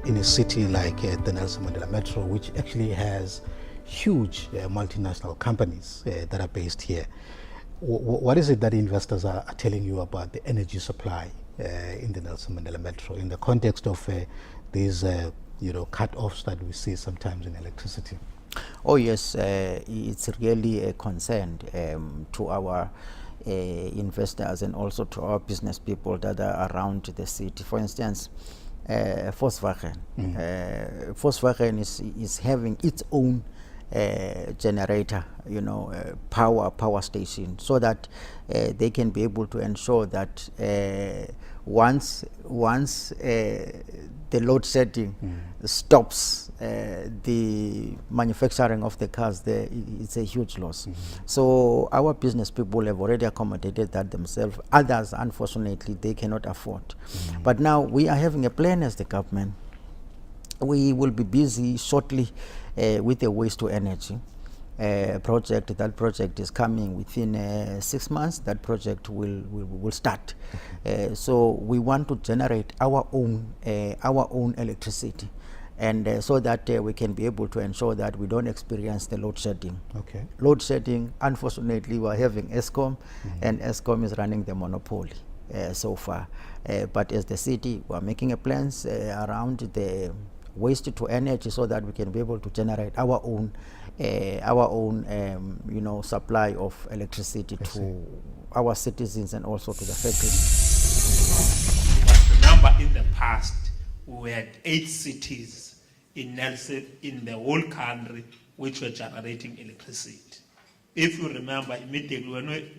in a city like the Nelson Mandela Metro, which actually has huge multinational companies that are based here. What is it that investors are telling you about the energy supply in the Nelson Mandela Metro in the context of these cut-offs that we see sometimes in electricity? Oh yes, it's really a concern to our investors and also to our business people that are around the city. For instance, Volkswagen. Volkswagen is having its own generator, power station, so that they can be able to ensure that once the load shedding stops, the manufacturing of the cars there, it's a huge loss. So our business people have already accommodated that themselves. Others, unfortunately, they cannot afford. But now we are having a plan as the government. We will be busy shortly with a waste to energy project. That project is coming within 6 months. That project will start. So we want to generate our own electricity, and so that we can be able to ensure that we don't experience the load shedding. Okay. Load shedding, unfortunately, we are having ESCOM, and ESCOM is running the monopoly so far. But as the city, we are making a plans around the waste to energy, so that we can be able to generate our own supply of electricity to our citizens and also to the factories. You must remember, in the past, we had 8 cities in Nelson, in the whole country, which were generating electricity. If you remember, immediately when we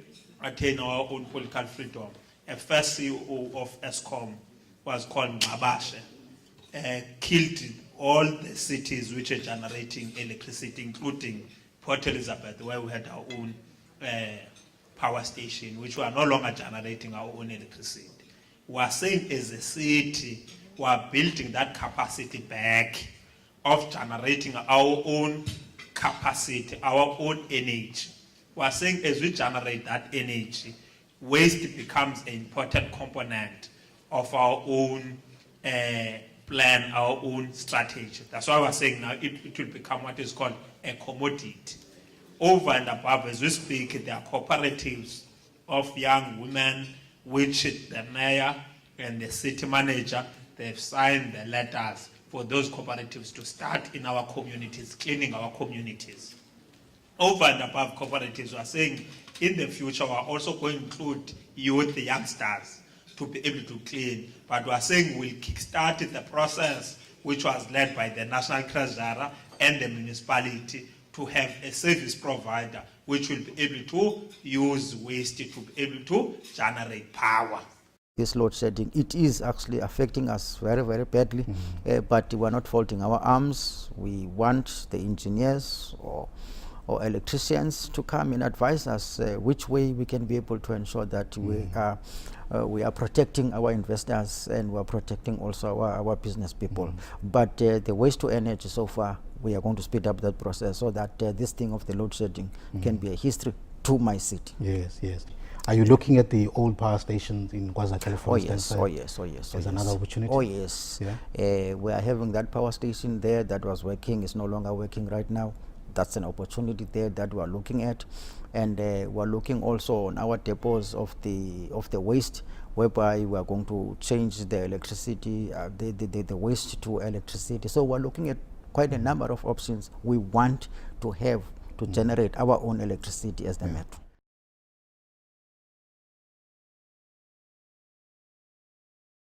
attained our own political freedom, a first CEO of ESCOM was called Mabashe, killed all the cities which are generating electricity, including Port Elizabeth, where we had our own power station, which we are no longer generating our own electricity. We are saying, as a city, we are building that capacity back of generating our own capacity, our own energy. We are saying, as we generate that energy, waste becomes an important component of our own plan, our own strategy. That's why we're saying now it will become what is called a commodity. Over and above, as we speak, there are cooperatives of young women, which the mayor and the city manager, they've signed the letters for those cooperatives to start in our communities, cleaning our communities. Over and above cooperatives, we're saying in the future, we're also going to include youth, youngsters, to be able to clean. But we are saying we'll kickstart the process, which was led by the National Treasurer and the municipality, to have a service provider which will be able to use waste to be able to generate power. This load shedding, it is actually affecting us very, very badly, but we're not folding our arms. We want the engineers or electricians to come and advise us which way we can be able to ensure that we are protecting our investors, and we are protecting also our business people. But the waste to energy, so far, we are going to speed up that process, so that this thing of the load shedding can be a history to my city. Yes, yes. Are you looking at the old power stations in KwaZulu, for instance? Oh yes. There's another opportunity? Oh yes. Yeah. We are having that power station there that was working, is no longer working right now. That's an opportunity there that we are looking at, and we are looking also on our depots of the waste, whereby we are going to change the electricity, the waste to electricity. So we are looking at quite a number of options we want to have to generate our own electricity as the Metro.